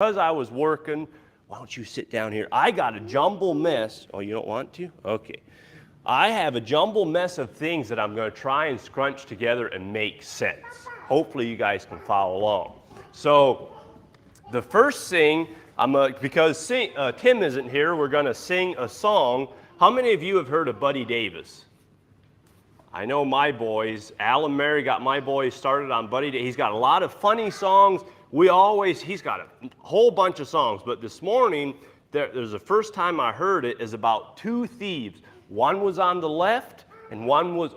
Because I was working, why don't you sit down here? I got a jumble mess. Oh, you don't want to? Okay. I have a jumble mess of things that I'm going to try and scrunch together and make sense. Hopefully you guys can follow along. So the first thing, because Tim isn't here, we're going to sing a song. How many of you have heard of Buddy Davis? I know my boys. Alan Mary got my boys started on Buddy Davis. He's got a lot of funny songs. He's got a whole bunch of songs. But this morning, there's the first time I heard it is about two thieves. One was on the left, and one was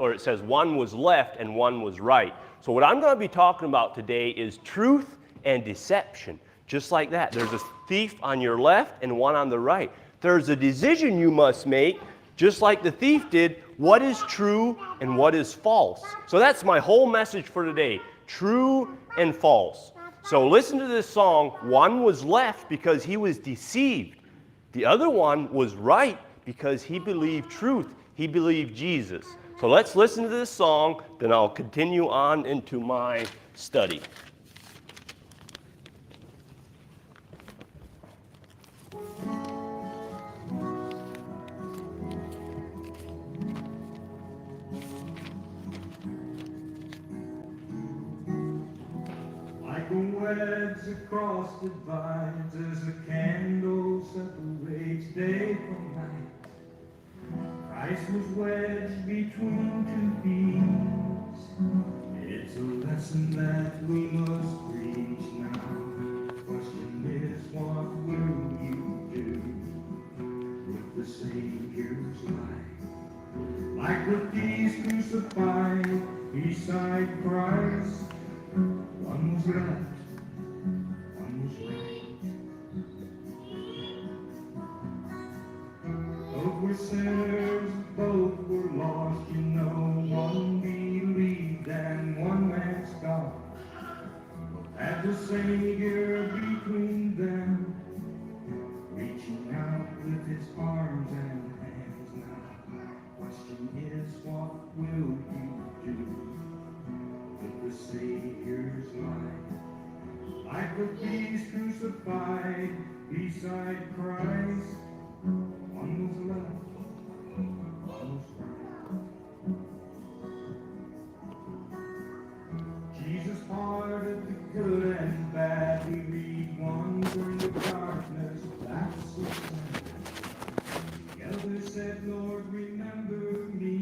left and one was right. So what I'm going to be talking about today is truth and deception. Just like that. There's a thief on your left and one on the right. There's a decision you must make, just like the thief did, what is true and what is false. So that's my whole message for today, true and false. So listen to this song. One was left because he was deceived. The other one was right because he believed truth. He believed Jesus. So let's listen to this song, then I'll continue on into my study. Wedge across divides as a candle separates day from night. Christ was wedged between two thieves. It's a lesson that we must preach now. The question is, what will you do with the Savior's life? Like the thieves crucified beside Christ, one was left. Both were sinners, both were lost, you know. One believed and one went scoffed. Had the Savior between them, reaching out with his arms and hands. Now the question is, what will you do with the Savior's life? Like the thieves crucified beside Christ, one was left, one was right. Jesus parted the good and bad. We read one turned to darkness, that's so sad. The other said, Lord, remember me.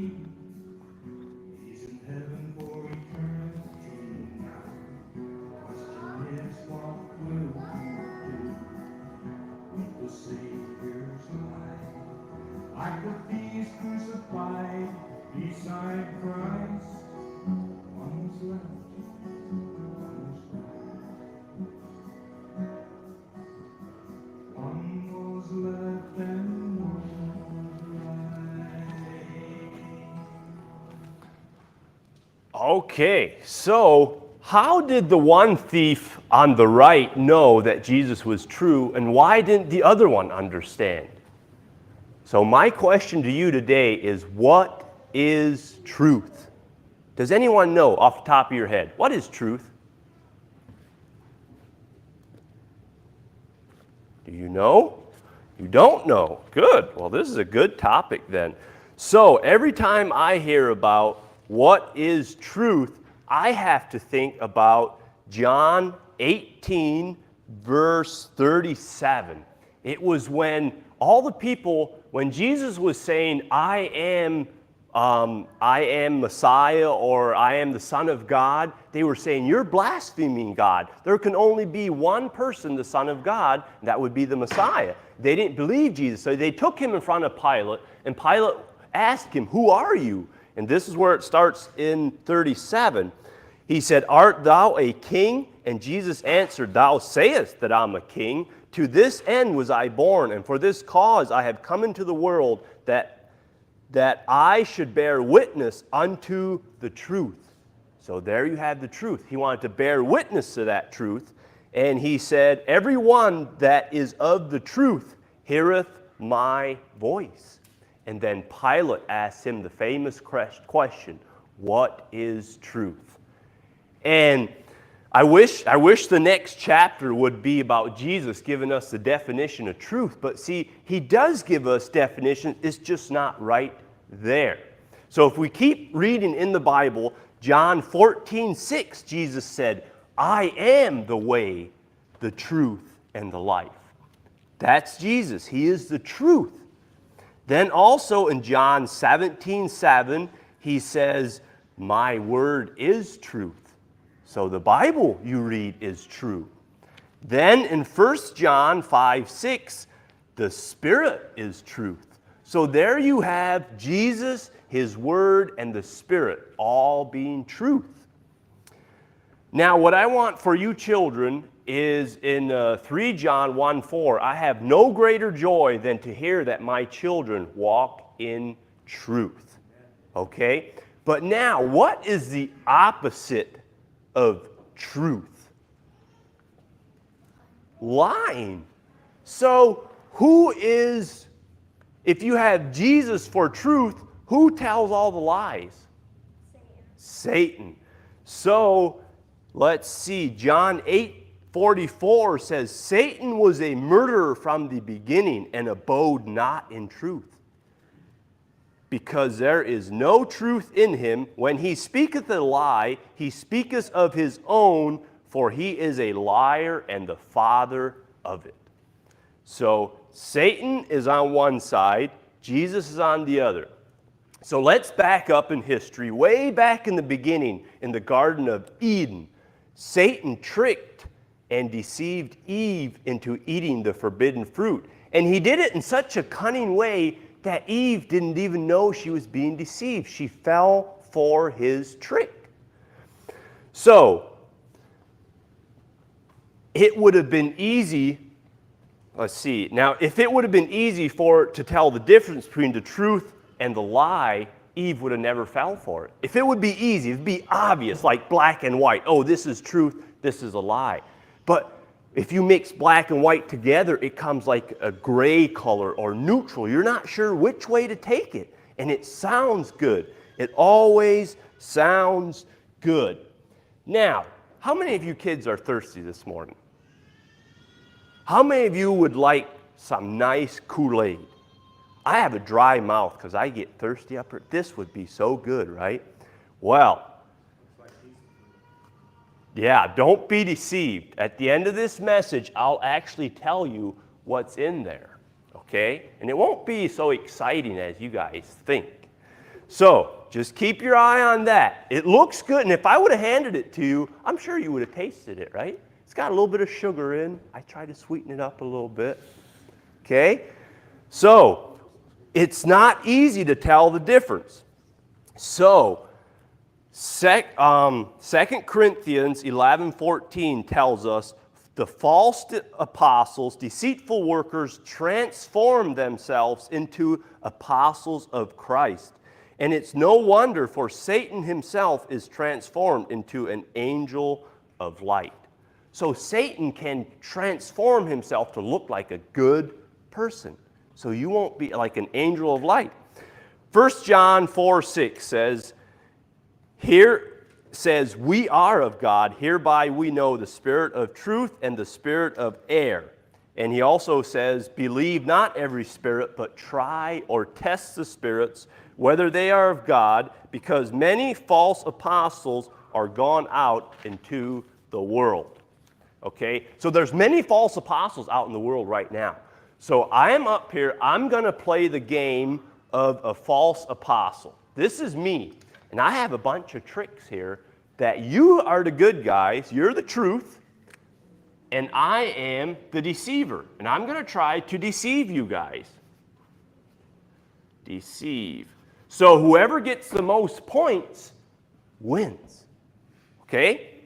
He's in heaven for eternity now. The question is, what will you do with the Savior's life? Like the thieves crucified beside Christ, one was left, one was right. One was left and one was right. Okay, so how did the one thief on the right know that Jesus was true, and why didn't the other one understand? So my question to you today is, what is truth? Does anyone know off the top of your head? What is truth? Do you know? You don't know. Good. Well, this is a good topic then. So every time I hear about what is truth, I have to think about John 18, verse 37. It was when all the people, when Jesus was saying, I am Messiah, or I am the Son of God, they were saying, you're blaspheming God. There can only be one person, the Son of God, and that would be the Messiah. They didn't believe Jesus, so they took him in front of Pilate, and Pilate asked him, who are you? And this is where it starts in 37. He said, art thou a king? And Jesus answered, thou sayest that I'm a king. To this end was I born, and for this cause I have come into the world, that I should bear witness unto the truth. So there you have the truth. He wanted to bear witness to that truth. And he said, every one that is of the truth heareth my voice. And then Pilate asked him the famous question, what is truth? And I wish the next chapter would be about Jesus giving us the definition of truth. But see, he does give us definition. It's just not right there. So if we keep reading in the Bible, John 14:6, Jesus said, I am the way, the truth, and the life. That's Jesus. He is the truth. Then also in John 17:7, he says, my word is truth. So the Bible you read is true. Then in 1 John 5:6, the Spirit is truth. So there you have Jesus, his word, and the Spirit all being truth. Now what I want for you children is in 3 John 1:4, I have no greater joy than to hear that my children walk in truth. Okay? But now, what is the opposite of truth? Lying. So if you have Jesus for truth, who tells all the lies? Satan. So let's see, John 8:44 says, Satan was a murderer from the beginning and abode not in truth, because there is no truth in him. When he speaketh a lie, he speaketh of his own, for he is a liar and the father of it. So Satan is on one side, Jesus is on the other. So let's back up in history. Way back in the beginning, in the Garden of Eden, Satan tricked and deceived Eve into eating the forbidden fruit. And he did it in such a cunning way that Eve didn't even know she was being deceived. She fell for his trick. So, it would have been easy, let's see, now if it would have been easy to tell the difference between the truth and the lie, Eve would have never fell for it. If it would be easy, it would be obvious, like black and white. Oh, this is truth, this is a lie. But if you mix black and white together, it comes like a gray color or neutral. You're not sure which way to take it. And it sounds good. It always sounds good. Now, how many of you kids are thirsty this morning? How many of you would like some nice Kool-Aid? I have a dry mouth because I get thirsty up here. This would be so good, right? Well, yeah, don't be deceived. At the end of this message, I'll actually tell you what's in there, okay? And it won't be so exciting as you guys think. So, just keep your eye on that. It looks good, and if I would have handed it to you, I'm sure you would have tasted it, right? It's got a little bit of sugar in. I try to sweeten it up a little bit, okay? So, it's not easy to tell the difference. So, 2 Corinthians 11:14 tells us the false apostles, deceitful workers, transform themselves into apostles of Christ. And it's no wonder, for Satan himself is transformed into an angel of light. So Satan can transform himself to look like a good person. So you won't be like an angel of light. 1 John 4:6 says, we are of God, hereby we know the spirit of truth and the spirit of error. And he also says, believe not every spirit, but try or test the spirits, whether they are of God, because many false apostles are gone out into the world. Okay, so there's many false apostles out in the world right now. So I am up here, I'm going to play the game of a false apostle. This is me. And I have a bunch of tricks here that you are the good guys, you're the truth, and I am the deceiver. And I'm going to try to deceive you guys. Deceive. So whoever gets the most points wins. Okay?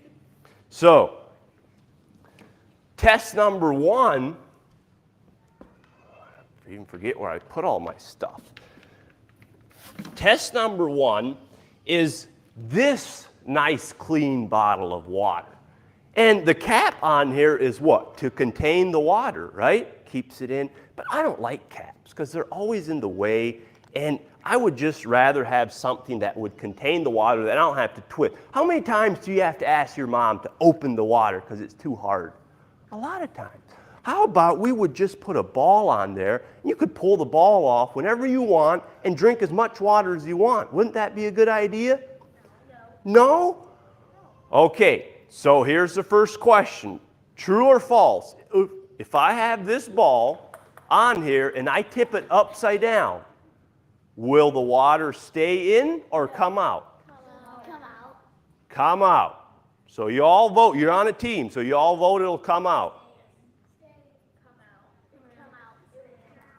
So, test number 1, I even forget where I put all my stuff. Test number 1 is this nice clean bottle of water. And the cap on here is what? To contain the water, right? Keeps it in. But I don't like caps because they're always in the way. And I would just rather have something that would contain the water that I don't have to twist. How many times do you have to ask your mom to open the water because it's too hard? A lot of times. How about we would just put a ball on there, and you could pull the ball off whenever you want and drink as much water as you want. Wouldn't that be a good idea? No? Okay, so here's the first question. True or false? If I have this ball on here and I tip it upside down, will the water stay in or come out? Come out. Come out. So you all vote. You're on a team, so you all vote it'll come out.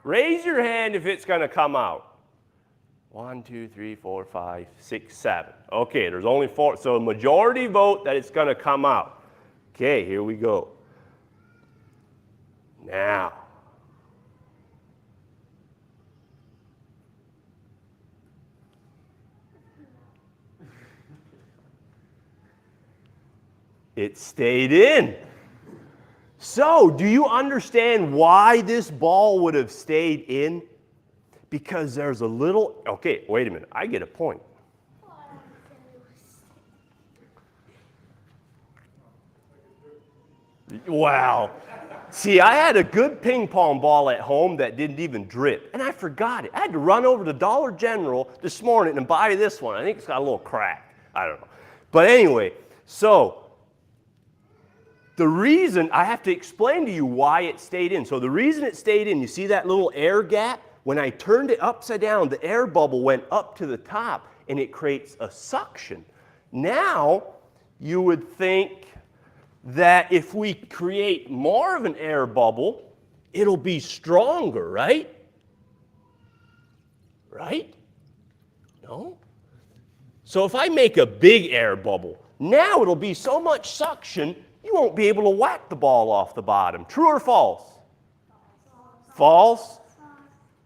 Raise your hand if it's going to come out. 1, 2, 3, 4, 5, 6, 7. Okay, there's only 4. So majority vote that it's going to come out. Okay, here we go. Now. It stayed in. So, do you understand why this ball would have stayed in? Because there's a little, okay, wait a minute, I get a point. Wow. See, I had a good ping pong ball at home that didn't even drip, and I forgot it. I had to run over to Dollar General this morning and buy this one. I think it's got a little crack. I don't know. But anyway, so the reason, I have to explain to you why it stayed in. So the reason it stayed in, you see that little air gap? When I turned it upside down, the air bubble went up to the top, and it creates a suction. Now, you would think that if we create more of an air bubble, it'll be stronger, right? Right? No? So if I make a big air bubble, now it'll be so much suction, you won't be able to whack the ball off the bottom. True or false? False?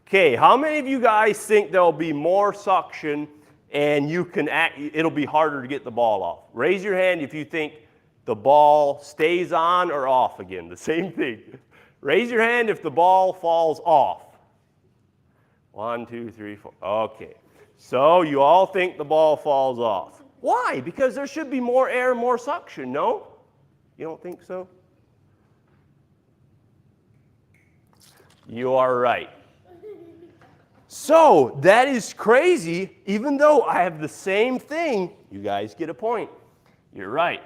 Okay, how many of you guys think there'll be more suction and it'll be harder to get the ball off? Raise your hand if you think the ball stays on or off again. The same thing. Raise your hand if the ball falls off. 1, 2, 3, 4. Okay. So you all think the ball falls off. Why? Because there should be more air, more suction, no? You don't think so? You are right. So that is crazy. Even though I have the same thing, you guys get a point. You're right.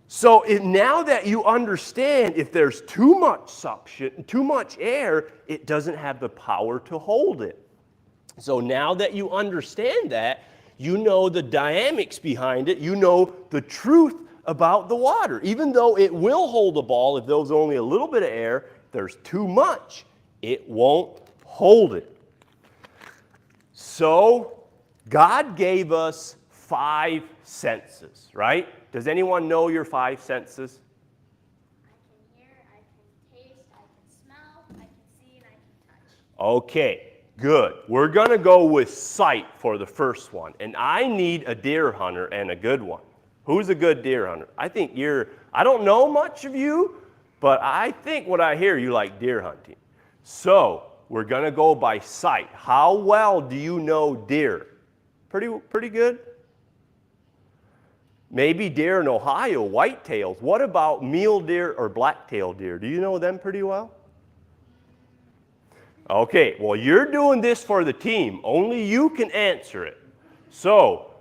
So now that you understand, if there's too much suction, too much air, it doesn't have the power to hold it. So now that you understand that, you know the dynamics behind it, you know the truth about the water. Even though it will hold a ball, if there's only a little bit of air, if there's too much, it won't hold it. So God gave us 5 senses, right? Does anyone know your 5 senses? I can hear, I can taste, I can smell, I can see, and I can touch. Okay, good. We're going to go with sight for the first one. And I need a deer hunter and a good one. Who's a good deer hunter? I think I don't know much of you, but I think what I hear, you like deer hunting. So we're going to go by sight. How well do you know deer? Pretty good? Maybe deer in Ohio, whitetails. What about mule deer or black-tailed deer? Do you know them pretty well? Okay, well, you're doing this for the team. Only you can answer it. So,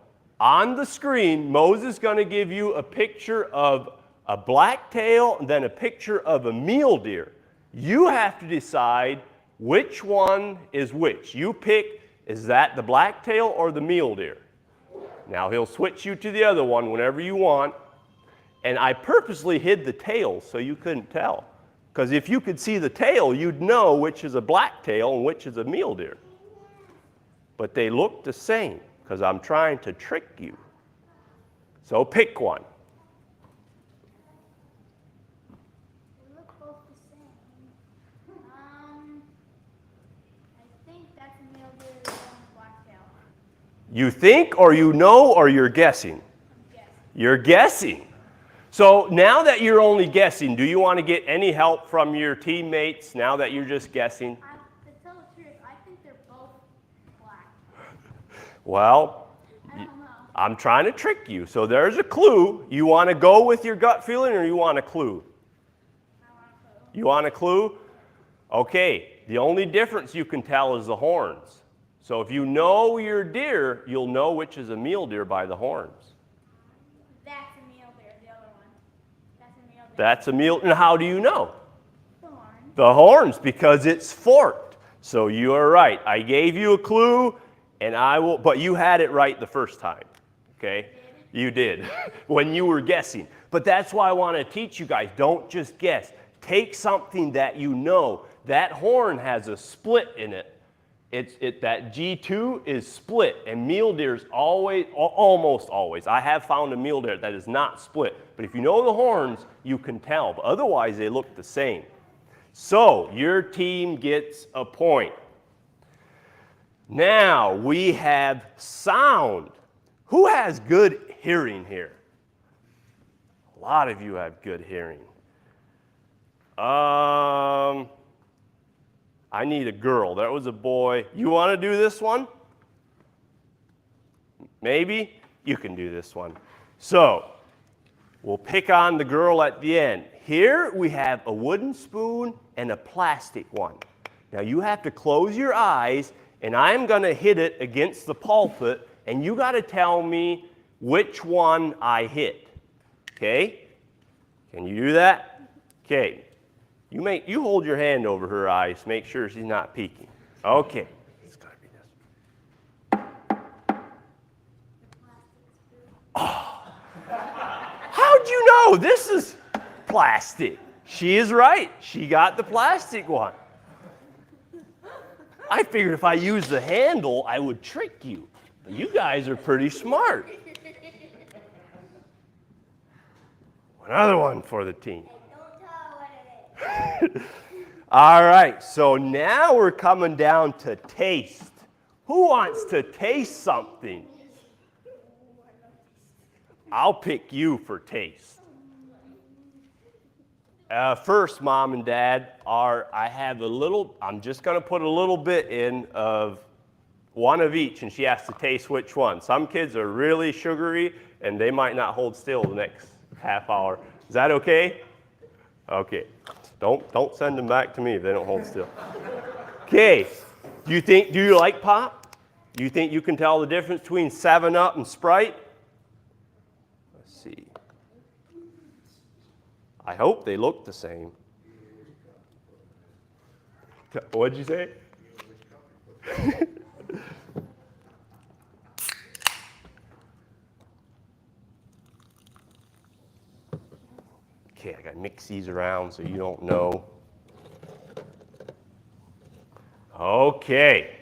on the screen, Moses is going to give you a picture of a blacktail and then a picture of a mule deer. You have to decide which one is which. You pick, is that the blacktail or the mule deer? Now he'll switch you to the other one whenever you want. And I purposely hid the tail so you couldn't tell. Because if you could see the tail, you'd know which is a blacktail and which is a mule deer. But they look the same because I'm trying to trick you. So pick one. They look both the same. I think that's a mule deer and blacktail. You think, or you know, or you're guessing? I'm guessing. You're guessing. So now that you're only guessing, do you want to get any help from your teammates now that you're just guessing? To tell the truth, I think they're both black. Well, I don't know. I'm trying to trick you. So there's a clue. You want to go with your gut feeling or you want a clue? I want a clue. You want a clue? Okay, the only difference you can tell is the horns. So if you know your deer, you'll know which is a mule deer by the horns. That's a mule deer, the other one. That's a mule deer. That's a mule. And how do you know? The horn. The horns, because it's forked. So you are right. I gave you a clue, and but you had it right the first time. Okay? You did when you were guessing. But that's why I want to teach you guys. Don't just guess. Take something that you know. That horn has a split in it. That G2 is split, and mule deer's almost always. I have found a mule deer that is not split. But if you know the horns, you can tell. But otherwise, they look the same. So your team gets a point. Now we have sound. Who has good hearing here? A lot of you have good hearing. I need a girl. That was a boy. You want to do this one? Maybe? You can do this one. So, we'll pick on the girl at the end. Here we have a wooden spoon and a plastic one. Now you have to close your eyes, and I'm going to hit it against the pulpit, and you got to tell me which one I hit. Okay? Can you do that? Okay. You hold your hand over her eyes. Make sure she's not peeking. Okay. It's got to be this. Oh. How'd you know? This is plastic. She is right. She got the plastic one. I figured if I used the handle, I would trick you. But you guys are pretty smart. Another one for the team. Don't tell what it is. All right, so now we're coming down to taste. Who wants to taste something? I'll pick you for taste. First, Mom and Dad, I'm just going to put a little bit in of one of each, and she has to taste which one. Some kids are really sugary, and they might not hold still the next half hour. Is that okay? Okay. Don't send them back to me if they don't hold still. Okay. Do you like pop? Do you think you can tell the difference between 7-Up and Sprite? Let's see. I hope they look the same. What'd you say? Okay, I got to mix these around so you don't know. Okay.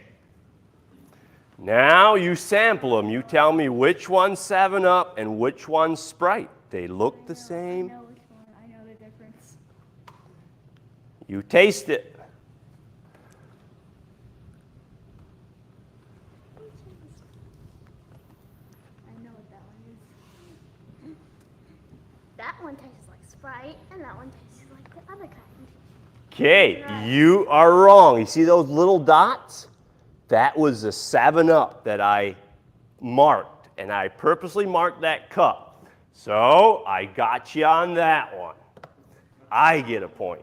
Now you sample them. You tell me which one's 7-Up and which one's Sprite. They look the same. I know which one. I know the difference. You taste it. I know what that one is. That one tastes like Sprite, and that one tastes like the other kind. Okay, you are wrong. You see those little dots? That was the 7-Up that I marked, and I purposely marked that cup. So I got you on that one. I get a point.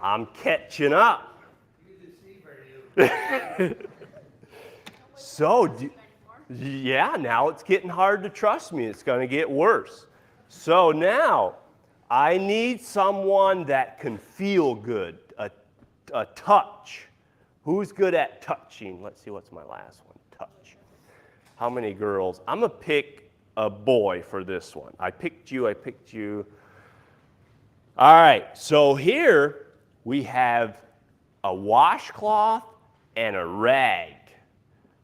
I'm catching up. Yeah, now it's getting hard to trust me. It's going to get worse. So now I need someone that can feel good, a touch. Who's good at touching? Let's see, what's my last one? Touch. How many girls? I'm going to pick a boy for this one. I picked you. All right, so here we have a washcloth and a rag.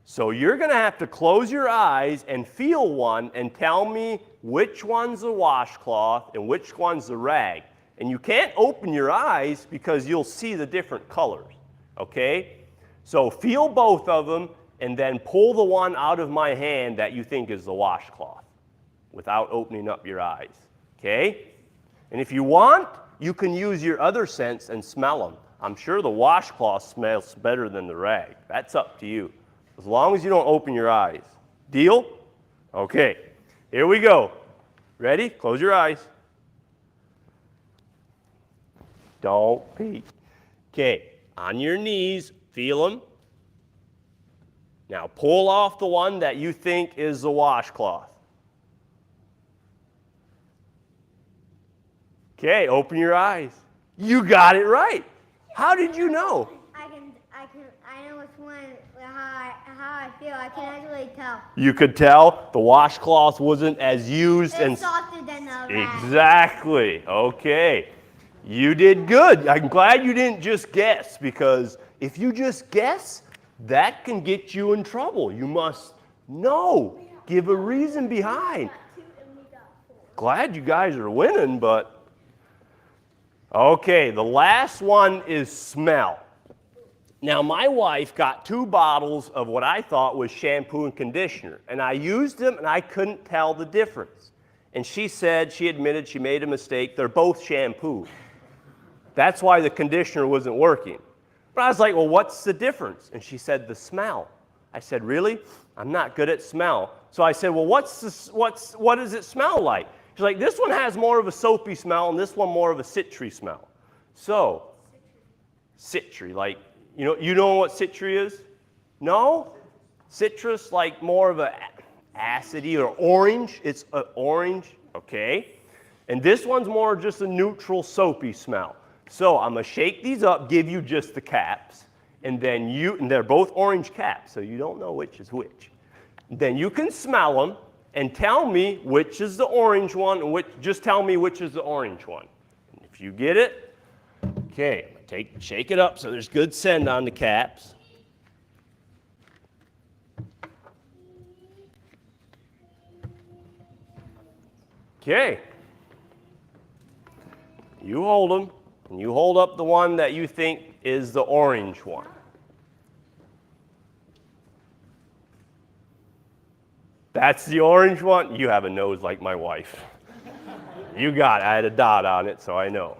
So you're going to have to close your eyes and feel one and tell me which one's the washcloth and which one's the rag. And you can't open your eyes because you'll see the different colors, okay? So feel both of them and then pull the one out of my hand that you think is the washcloth without opening up your eyes, okay? And if you want, you can use your other sense and smell them. I'm sure the washcloth smells better than the rag. That's up to you. As long as you don't open your eyes. Deal? Okay, here we go. Ready? Close your eyes. Don't peek. Okay, on your knees, feel them. Now pull off the one that you think is the washcloth. Okay, open your eyes. You got it right. How did you know? I know which one, how I feel. I can actually tell. You could tell the washcloth wasn't as used It's softer than the rag. Exactly. Okay. You did good. I'm glad you didn't just guess, because if you just guess, that can get you in trouble. You must know. Give a reason behind. Glad you guys are winning, but okay, the last one is smell. Now, my wife got 2 bottles of what I thought was shampoo and conditioner, and I used them and I couldn't tell the difference. And she admitted she made a mistake. They're both shampoo. That's why the conditioner wasn't working. But I was like, well, what's the difference? And she said, the smell. I said, really? I'm not good at smell. So I said, well, what does it smell like? She's like, this one has more of a soapy smell and this one more of a citry smell. So, citry, like, you know what citry is? No? Citrus, like more of a acidy or orange. It's orange, okay? And this one's more just a neutral soapy smell. So I'm going to shake these up, give you just the caps, and then and they're both orange caps, so you don't know which is which. Then you can smell them and tell me which is the orange one, and just tell me which is the orange one. And if you get it, okay, I'm going to shake it up so there's good scent on the caps. Okay. You hold them, and you hold up the one that you think is the orange one. That's the orange one? You have a nose like my wife. You got it. I had a dot on it, so I know.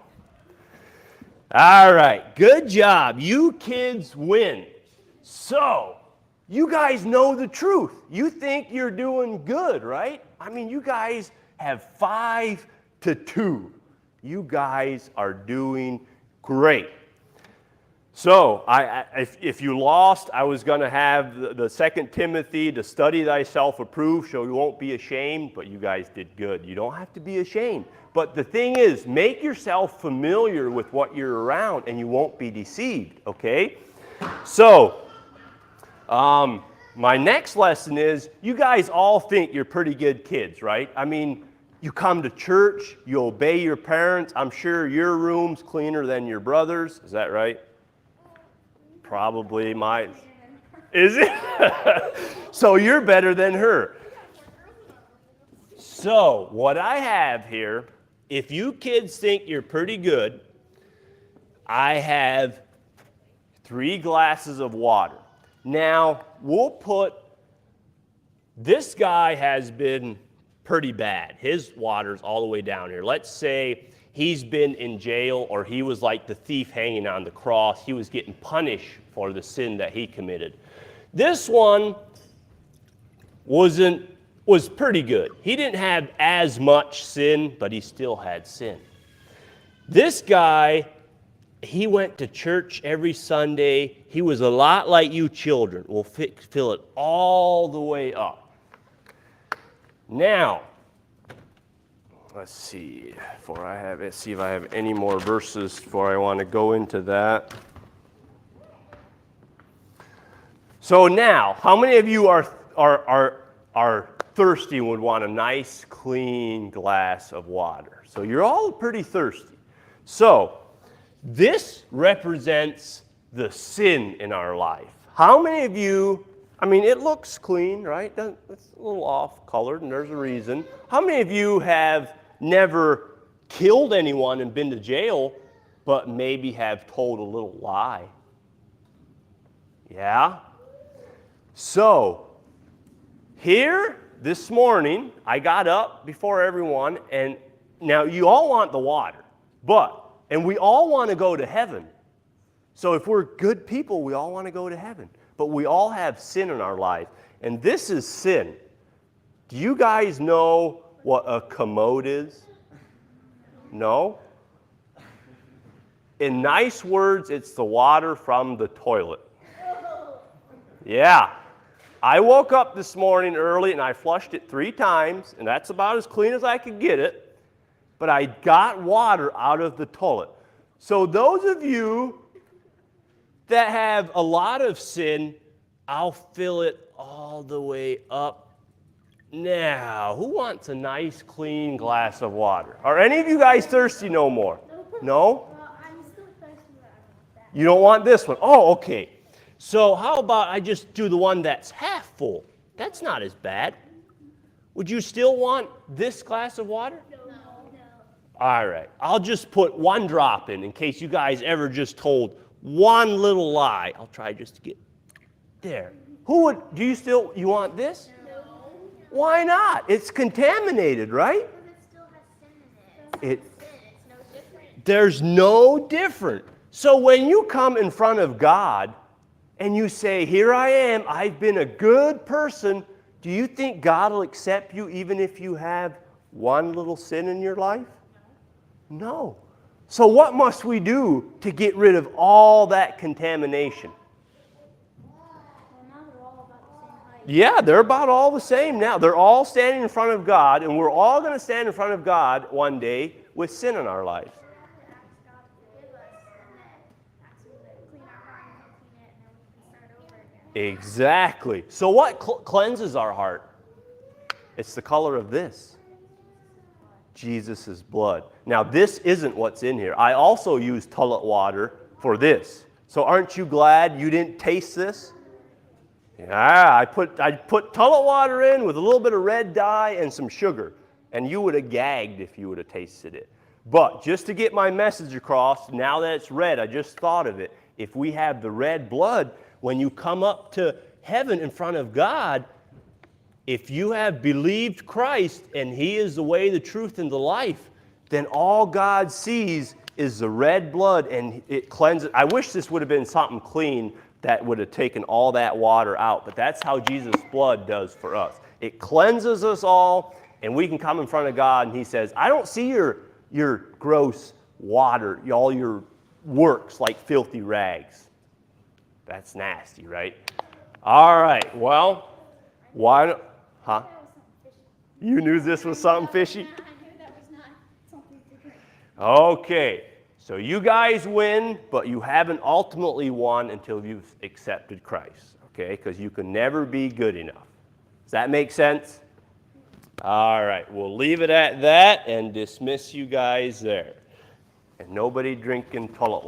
All right, good job. You kids win. So, you guys know the truth. You think you're doing good, right? I mean, you guys have 5-2. You guys are doing great. So, if you lost, I was going to have the 2 Timothy, to study thyself approved, so you won't be ashamed, but you guys did good. You don't have to be ashamed. But the thing is, make yourself familiar with what you're around, and you won't be deceived, okay? So, my next lesson is, you guys all think you're pretty good kids, right? I mean, you come to church, you obey your parents. I'm sure your room's cleaner than your brother's. Is that right? Probably mine. Is it? So you're better than her. So what I have here, if you kids think you're pretty good, I have 3 glasses of water. Now, we'll put, this guy has been pretty bad. His water's all the way down here. Let's say he's been in jail, or he was like the thief hanging on the cross. He was getting punished for the sin that he committed. This one was pretty good. He didn't have as much sin, but he still had sin. This guy, he went to church every Sunday. He was a lot like you children. We'll fill it all the way up. Now, let's see if I have any more verses before I want to go into that. So now, how many of you are thirsty and would want a nice, clean glass of water? So you're all pretty thirsty. So this represents the sin in our life. How many of you, I mean, it looks clean, right? It's a little off-colored, and there's a reason. How many of you have never killed anyone and been to jail, but maybe have told a little lie? Yeah? So, here this morning, I got up before everyone, and now you all want the water, and we all want to go to heaven. So if we're good people, we all want to go to heaven. But we all have sin in our life. And this is sin. Do you guys know what a commode is? No? In nice words, it's the water from the toilet. Yeah. I woke up this morning early and I flushed it 3 times, and that's about as clean as I could get it. But I got water out of the toilet. So those of you that have a lot of sin, I'll fill it all the way up. Now, who wants a nice, clean glass of water? Are any of you guys thirsty no more? No? Well, I'm still thirsty, but I don't want that. You don't want this one? Oh, okay. So how about I just do the one that's half full? That's not as bad. Would you still want this glass of water? No. All right. I'll just put 1 drop in case you guys ever just told one little lie. I'll try just to get there. Who would, you want this? No. Why not? It's contaminated, right? Because it still has sin in it. It, Sin, it's no different. there's no different. So when you come in front of God and you say, here I am, I've been a good person, do you think God will accept you even if you have one little sin in your life? No. So what must we do to get rid of all that contamination? Well, now they're all about the same height. Yeah, they're about all the same now. They're all standing in front of God, and we're all going to stand in front of God one day with sin in our life. We have to ask God to forgive us, and then ask Him to clean our heart and He'll clean it, and then we can start over again. Exactly. So what cleanses our heart? It's the color of this. Jesus' blood. Now, this isn't what's in here. I also use toilet water for this. So aren't you glad you didn't taste this? Yeah, I put toilet water in with a little bit of red dye and some sugar, and you would have gagged if you would have tasted it. But just to get my message across, now that it's red, I just thought of it. If we have the red blood, when you come up to heaven in front of God, if you have believed Christ and He is the way, the truth, and the life, then all God sees is the red blood and it cleanses. I wish this would have been something clean that would have taken all that water out, but that's how Jesus' blood does for us. It cleanses us all, and we can come in front of God and He says, I don't see your gross water, all your works like filthy rags. That's nasty, right? All right, well, why don't... Huh? You knew this was something fishy? I knew that was not something to drink. Okay, so you guys win, but you haven't ultimately won until you've accepted Christ, okay? Because you can never be good enough. Does that make sense? All right, we'll leave it at that and dismiss you guys there. And nobody drinking toilet water.